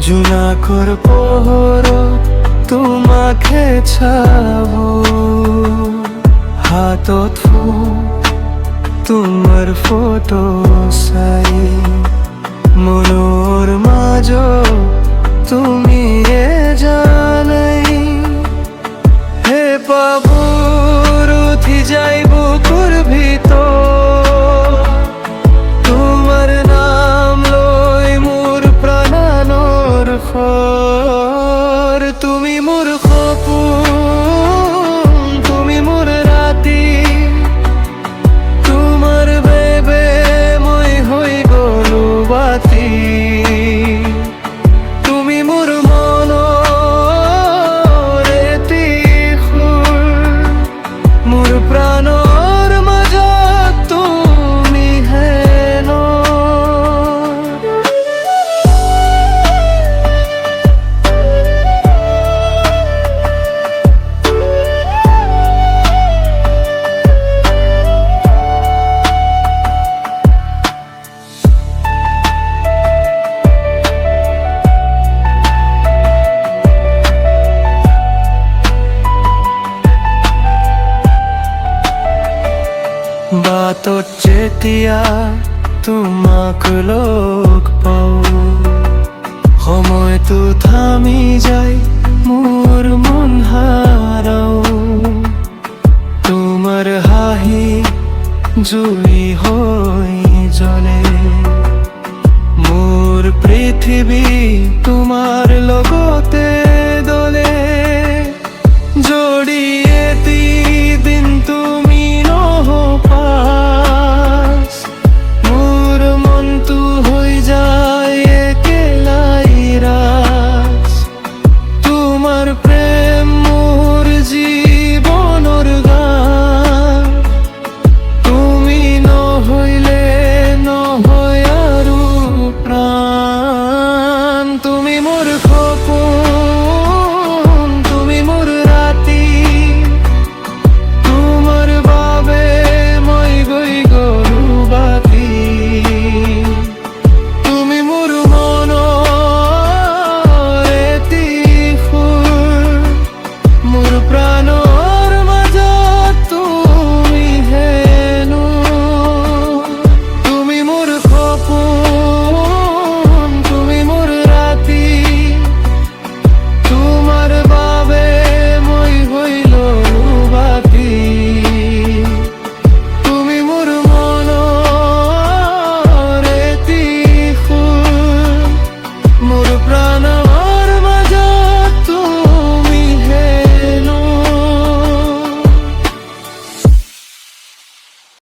জোনাকৰ পোহৰত তোমাকে চাব, হাতত তোমাৰ ফটো চাই মনৰ মাজত তুমিয়ে জানাই। হে পাবোৰ উঠি যাই বুকুৰ ভিতৰ, তোমাৰ নাম লৈ মোৰ প্ৰাণৰ খৰ। তুমি মোৰ সপোন, তুমি মোৰ ৰাতি, তোমাৰ বাবে মই হৈ গলো বাতি। তুমি মোৰ মনৰ এটি সুৰ, মোৰ প্ৰাণৰ মাজত তুমি হেন। বাটত যেতিয়া তোমাক লগ পাওঁ, সময়টো থামি যায় মোৰ মন হাৰাও। তোমাৰ হাঁহি জুই হৈ জ্বলে, মোৰ পৃথিৱী তোমাৰ লগতে